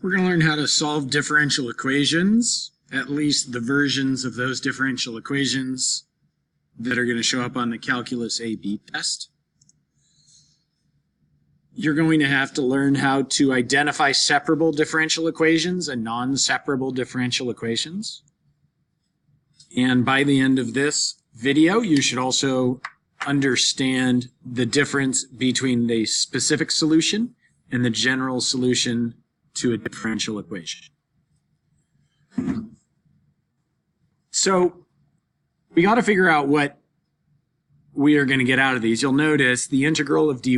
We're going to learn how to solve differential equations, at least the versions of those differential equations that are going to show up on the Calculus AB test. You're going to have to learn how to identify separable differential equations and non-separable differential equations. And by the end of this video, you should also understand the difference between the specific solution and the general solution to a differential equation. So we got to figure out what we are going to get out of these. You'll notice the integral of dy,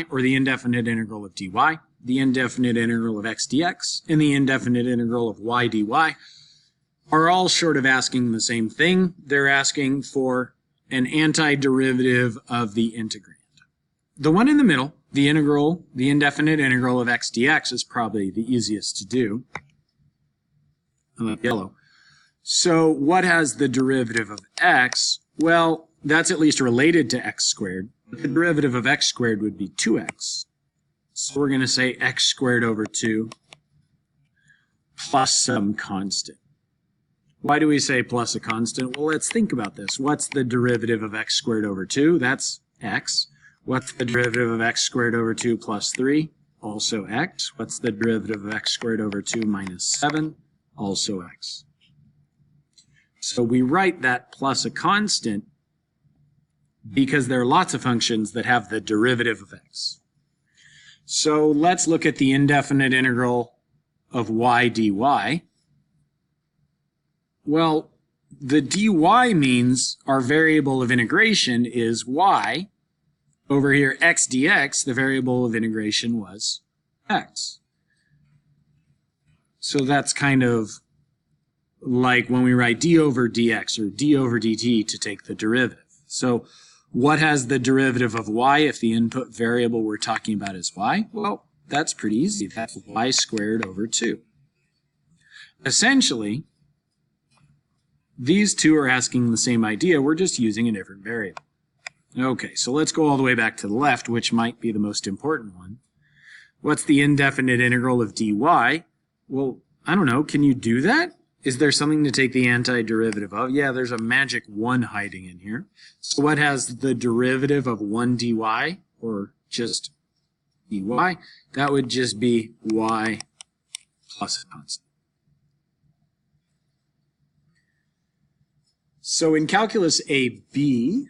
or the indefinite integral of dy, the indefinite integral of x dx, and the indefinite integral of y dy are all short of asking the same thing. They're asking for an antiderivative of the integrand. The one in the middle, the indefinite integral of x dx, is probably the easiest to do. I like yellow. So what has the derivative of x? Well, that's at least related to x squared. The derivative of x squared would be 2x. So we're going to say x squared over 2 plus some constant. Why do we say plus a constant? Well, let's think about this. What's the derivative of x squared over 2? That's x. What's the derivative of x squared over 2 plus 3? Also x. What's the derivative of x squared over 2 minus 7? Also x. So we write that plus a constant because there are lots of functions that have the derivative of x. So let's look at the indefinite integral of y dy. Well, the dy means our variable of integration is y. Over here, x dx, the variable of integration was x. So that's kind of like when we write d over dx or d over dt to take the derivative. So what has the derivative of y if the input variable we're talking about is y? Well, that's pretty easy. That's y squared over 2. Essentially, these two are asking the same idea. We're just using a different variable. Okay, so let's go all the way back to the left, which might be the most important one. What's the indefinite integral of dy? Well, I don't know. Can you do that? Is there something to take the antiderivative of? Yeah, there's a magic 1 hiding in here. So what has the derivative of 1 dy, or just dy? That would just be y plus a constant. So in Calculus AB,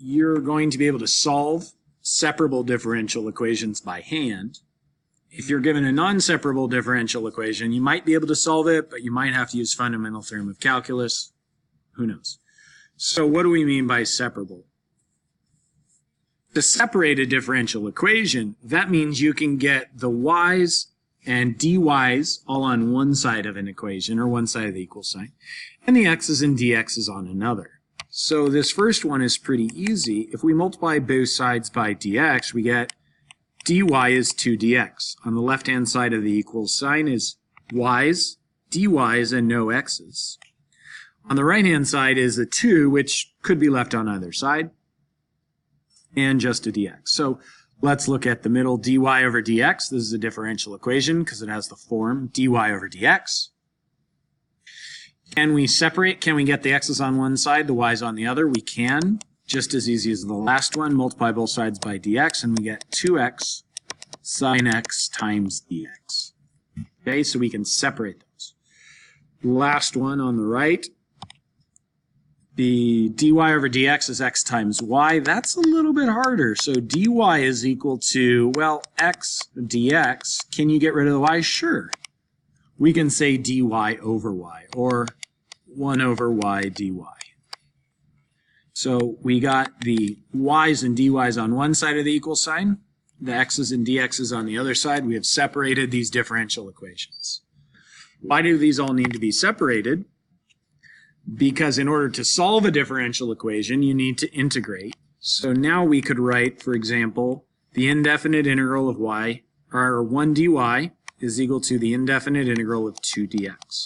you're going to be able to solve separable differential equations by hand. If you're given a non-separable differential equation, you might be able to solve it, but you might have to use fundamental theorem of calculus. Who knows? So what do we mean by separable? To separate a differential equation, that means you can get the y's and dy's all on one side of an equation, or one side of the equal sign, and the x's and dx's on another. So this first one is pretty easy. If we multiply both sides by dx, we get dy is 2dx. On the left-hand side of the equal sign is y's, dy's, and no x's. On the right-hand side is a 2, which could be left on either side, and just a dx. So let's look at the middle, dy over dx. This is a differential equation because it has the form dy over dx. Can we separate? Can we get the x's on one side, the y's on the other? We can. Just as easy as the last one. Multiply both sides by dx, and we get 2x sine x times dx. Okay, so we can separate those. Last one on the right. The dy over dx is x times y. That's a little bit harder. So dy is equal to, well, x dx. Can you get rid of the y? Sure. We can say dy over y, or 1 over y dy. So we got the y's and dy's on one side of the equal sign, the x's and dx's on the other side. We have separated these differential equations. Why do these all need to be separated? Because in order to solve a differential equation, you need to integrate. So now we could write, for example, the indefinite integral of y, or 1 dy, is equal to the indefinite integral of 2 dx.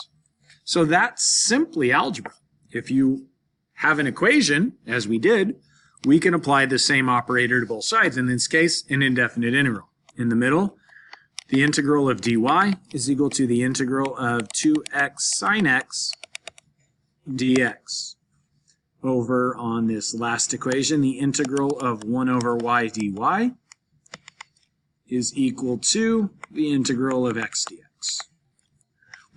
So that's simply algebra. If you have an equation, as we did, we can apply the same operator to both sides. In this case, an indefinite integral. In the middle, the integral of dy is equal to the integral of 2x sine x dx. Over on this last equation, the integral of 1 over y dy is equal to the integral of x dx.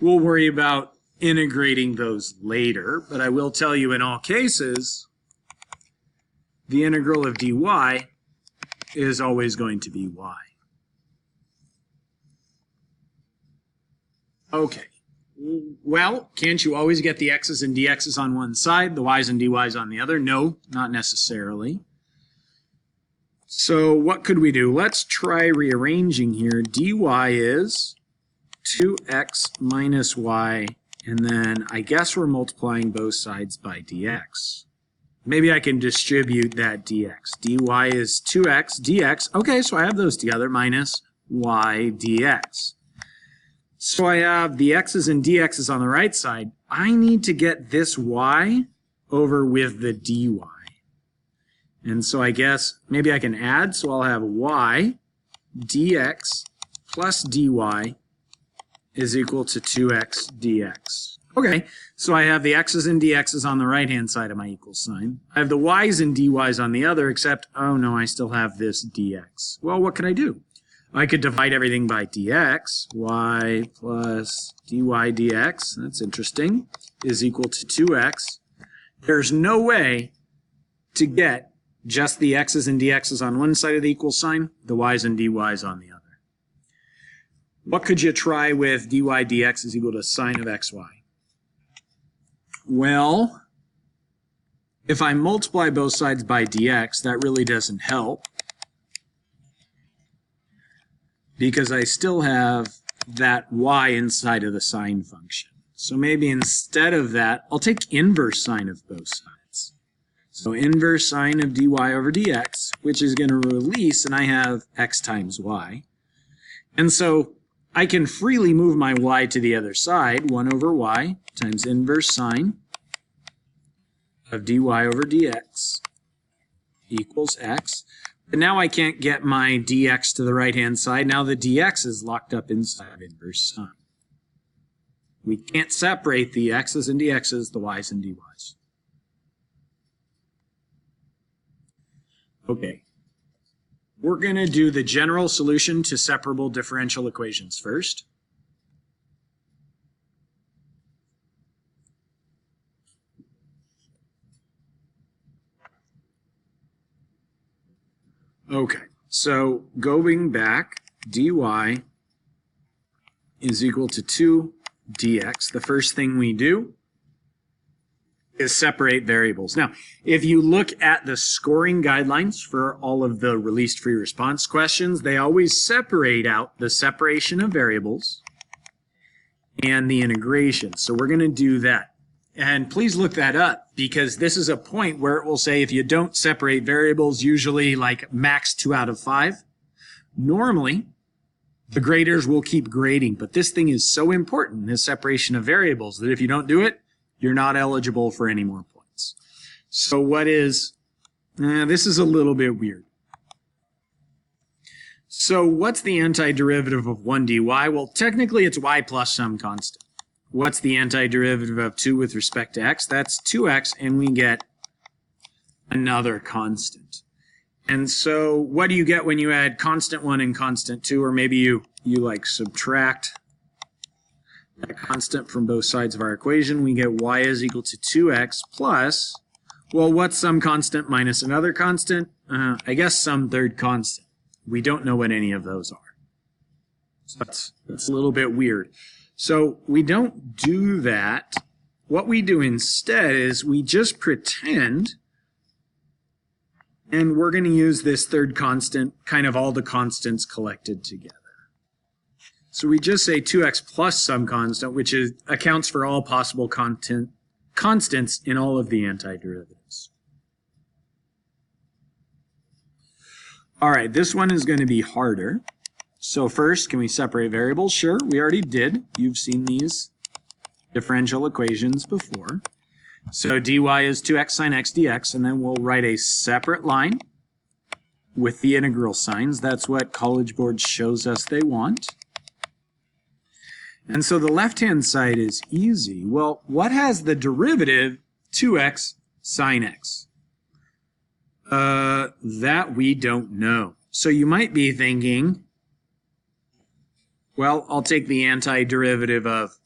We'll worry about integrating those later, but I will tell you in all cases, the integral of dy is always going to be y. Okay. Well, can't you always get the x's and dx's on one side, the y's and dy's on the other? No, not necessarily. So what could we do? Let's try rearranging here. dy is 2x minus y, and then I guess we're multiplying both sides by dx. Maybe I can distribute that dx. dy is 2x dx. Okay, so I have those together, minus y dx. So I have the x's and dx's on the right side. I need to get this y over with the dy. And so I guess maybe I can add, so I'll have y dx plus dy is equal to 2x dx. Okay, so I have the x's and dx's on the right-hand side of my equal sign. I have the y's and dy's on the other, except, oh no, I still have this dx. Well, what can I do? I could divide everything by dx. Y plus dy dx, that's interesting, is equal to 2x. There's no way to get just the x's and dx's on one side of the equal sign, the y's and dy's on the other. What could you try with dy dx is equal to sine of xy? Well, if I multiply both sides by dx, that really doesn't help, because I still have that y inside of the sine function. So maybe instead of that, I'll take inverse sine of both sides. So inverse sine of dy over dx, which is going to release, and I have x times y. And so I can freely move my y to the other side, 1 over y times inverse sine of dy over dx equals x. But now I can't get my dx to the right-hand side. Now the dx is locked up inside of inverse sine. We can't separate the x's and dx's, the y's and dy's. Okay. We're going to do the general solution to separable differential equations first. Okay, so going back, dy is equal to 2 dx. The first thing we do is separate variables. Now, if you look at the scoring guidelines for all of the released free response questions, they always separate out the separation of variables and the integration. So we're going to do that. And please look that up, because this is a point where it will say if you don't separate variables, usually like max 2 out of 5, normally the graders will keep grading. But this thing is so important, this separation of variables, that if you don't do it, you're not eligible for any more points. So what is, this is a little bit weird. So what's the antiderivative of 1 dy? Well, technically it's y plus some constant. What's the antiderivative of 2 with respect to x? That's 2x, and we get another constant. And so what do you get when you add constant 1 and constant 2? Or maybe you like subtract that constant from both sides of our equation. We get y is equal to 2x plus, well, what's some constant minus another constant? I guess some third constant. We don't know what any of those are. So that's a little bit weird. So we don't do that. What we do instead is we just pretend, and we're going to use this third constant, kind of all the constants collected together. So we just say 2x plus some constant, which accounts for all possible constants in all of the antiderivatives. All right, this one is going to be harder. So first, can we separate variables? Sure, we already did. You've seen these differential equations before. So dy is 2x sine x dx, and then we'll write a separate line with the integral signs. That's what College Board shows us they want. And so the left-hand side is easy. Well, what has the derivative 2x sine x? That we don't know. So you might be thinking, well, I'll take the antiderivative of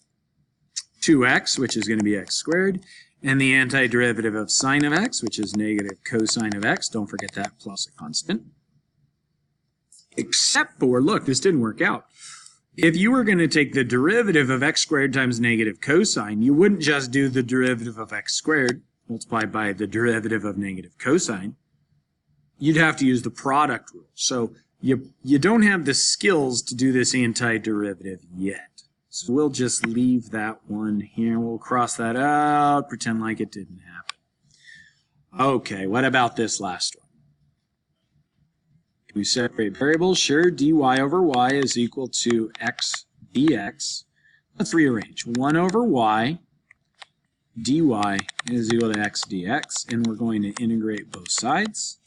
2x, which is going to be x squared, and the antiderivative of sine of x, which is negative cosine of x. Don't forget that, plus a constant. Except for, look, this didn't work out. If you were going to take the derivative of x squared times negative cosine, you wouldn't just do the derivative of x squared multiplied by the derivative of negative cosine. You'd have to use the product rule. So you don't have the skills to do this antiderivative yet. So we'll just leave that one here. We'll cross that out, pretend like it didn't happen. Okay, what about this last one? Can we separate variables? Sure, dy over y is equal to x dx. Let's rearrange. 1 over y dy is equal to x dx, and we're going to integrate both sides.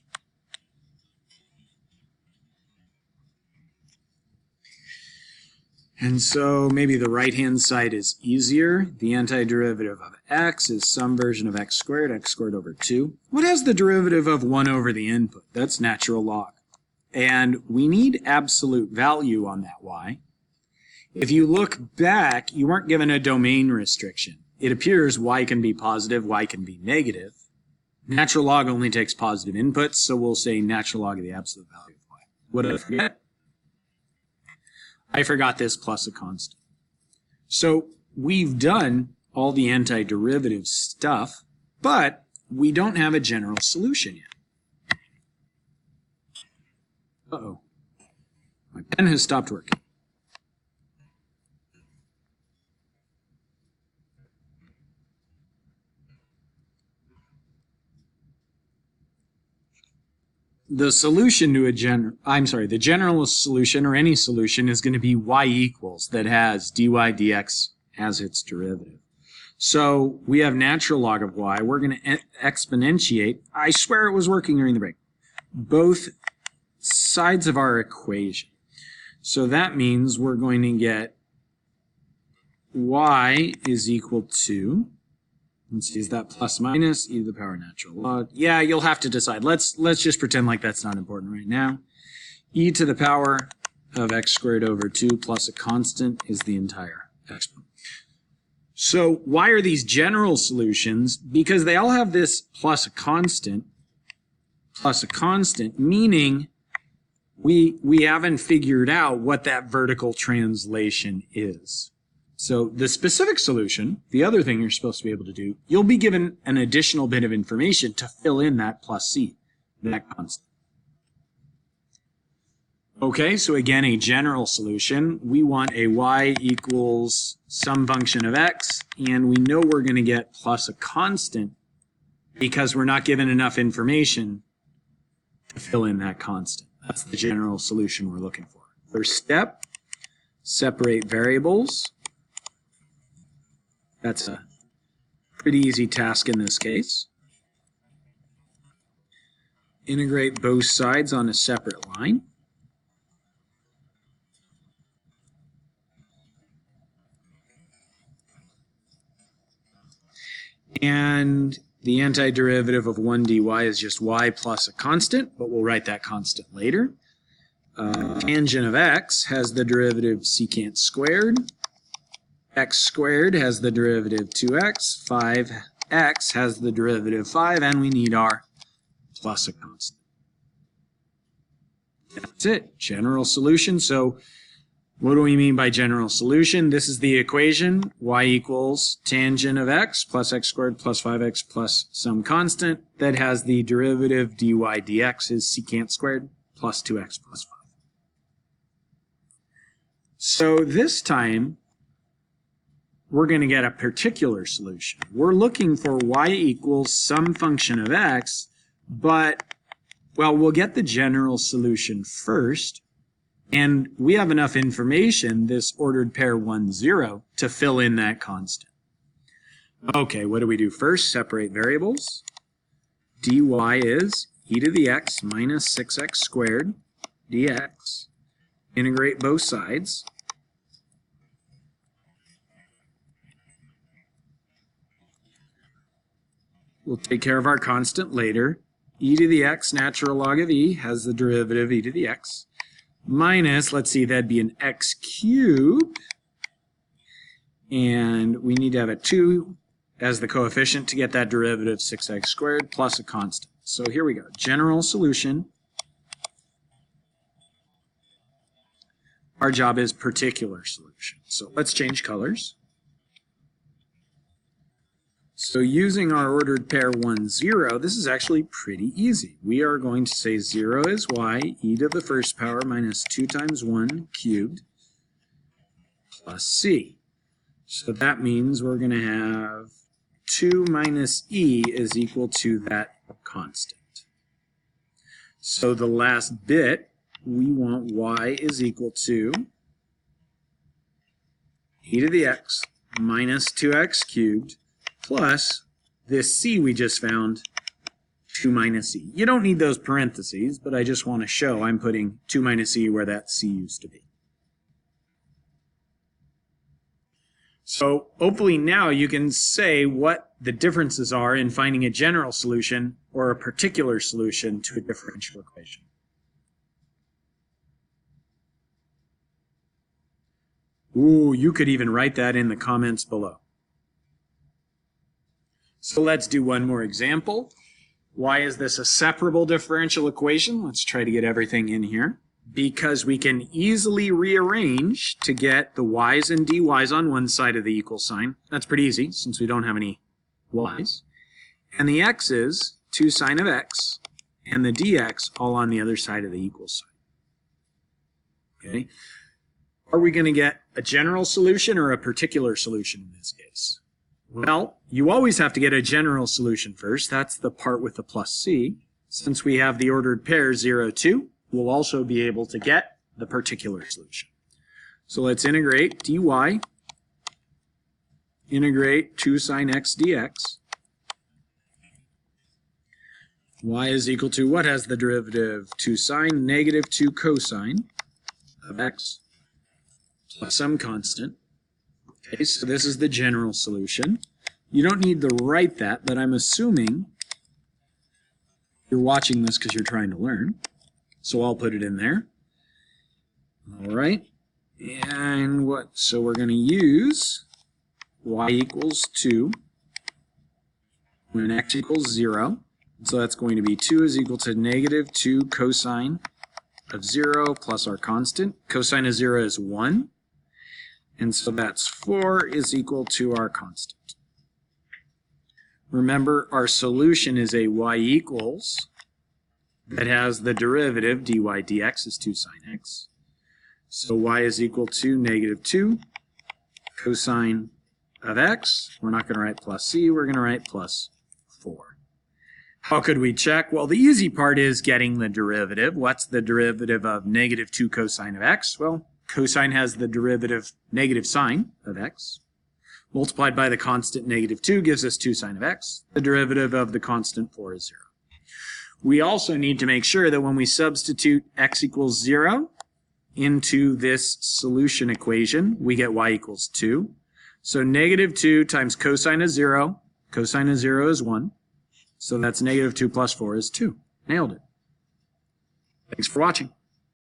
And so maybe the right-hand side is easier. The antiderivative of x is some version of x squared over 2. What has the derivative of 1 over the input? That's natural log. And we need absolute value on that y. If you look back, you weren't given a domain restriction. It appears y can be positive, y can be negative. Natural log only takes positive inputs, so we'll say natural log of the absolute value of y. What did I forget? I forgot this plus a constant. So we've done all the antiderivative stuff, but we don't have a general solution yet. Uh-oh. My pen has stopped working. The solution to the general solution or any solution is going to be y equals that has dy dx as its derivative. So we have natural log of y. We're going to exponentiate. I swear it was working during the break. Both sides of our equation. So that means we're going to get y is equal to, let's see, is that plus minus e to the power natural log? Yeah, you'll have to decide. Let's just pretend like that's not important right now. E to the power of x squared over 2 plus a constant is the entire exponent. So why are these general solutions? Because they all have this plus a constant, meaning we haven't figured out what that vertical translation is. So the specific solution, the other thing you're supposed to be able to do, you'll be given an additional bit of information to fill in that plus c, that constant. Okay, so again, a general solution. We want a y equals some function of x, and we know we're going to get plus a constant because we're not given enough information to fill in that constant. That's the general solution we're looking for. First step, separate variables. That's a pretty easy task in this case. Integrate both sides on a separate line. And the antiderivative of 1 dy is just y plus a constant, but we'll write that constant later. Tangent of x has the derivative secant squared. X squared has the derivative 2x. 5x has the derivative 5, and we need our plus a constant. That's it. General solution. So what do we mean by general solution? This is the equation. Y equals tangent of x plus x squared plus 5x plus some constant that has the derivative dy dx is secant squared plus 2x plus 5. So this time, we're going to get a particular solution. We're looking for y equals some function of x, but, well, we'll get the general solution first. And we have enough information, this ordered pair 1, 0, to fill in that constant. Okay, what do we do first? Separate variables. dy is e to the x minus 6x squared dx. Integrate both sides. We'll take care of our constant later. E to the x natural log of e has the derivative e to the x. Minus, let's see, that'd be an x cubed. And we need to have a 2 as the coefficient to get that derivative 6x squared plus a constant. So here we go. General solution. Our job is particular solution. So let's change colors. So using our ordered pair 1, 0, this is actually pretty easy. We are going to say 0 is y, e to the first power minus 2 times 1 cubed plus c. So that means we're going to have 2 minus e is equal to that constant. So the last bit, we want y is equal to e to the x minus 2x cubed plus this c we just found, 2 minus e. You don't need those parentheses, but I just want to show I'm putting 2 minus e where that c used to be. So hopefully now you can say what the differences are in finding a general solution or a particular solution to a differential equation. Ooh, you could even write that in the comments below. So let's do one more example. Why is this a separable differential equation? Let's try to get everything in here. Because we can easily rearrange to get the y's and dy's on one side of the equal sign. That's pretty easy since we don't have any y's. And the x's, 2 sine of x, and the dx all on the other side of the equal sign. Okay. Are we going to get a general solution or a particular solution in this case? Well, you always have to get a general solution first. That's the part with the plus c. Since we have the ordered pair 0, 2, we'll also be able to get the particular solution. So let's integrate dy, integrate 2 sine x dx. Y is equal to what has the derivative? 2 sine negative 2 cosine of x plus some constant. Okay, so this is the general solution. You don't need to write that, but I'm assuming you're watching this because you're trying to learn. So I'll put it in there. All right. And what? So we're going to use y equals 2 when x equals 0. So that's going to be 2 is equal to negative 2 cosine of 0 plus our constant. Cosine of 0 is 1. And so that's 4 is equal to our constant. Remember, our solution is a y equals that has the derivative dy dx is 2 sine x. So y is equal to negative 2 cosine of x. We're not going to write plus c, we're going to write plus 4. How could we check? Well, the easy part is getting the derivative. What's the derivative of negative 2 cosine of x? Well, cosine has the derivative negative sine of x. Multiplied by the constant negative 2 gives us 2 sine of x. The derivative of the constant 4 is 0. We also need to make sure that when we substitute x equals 0 into this solution equation, we get y equals 2. So negative 2 times cosine of 0. Cosine of 0 is 1. So that's negative 2 plus 4 is 2. Nailed it. Thanks for watching.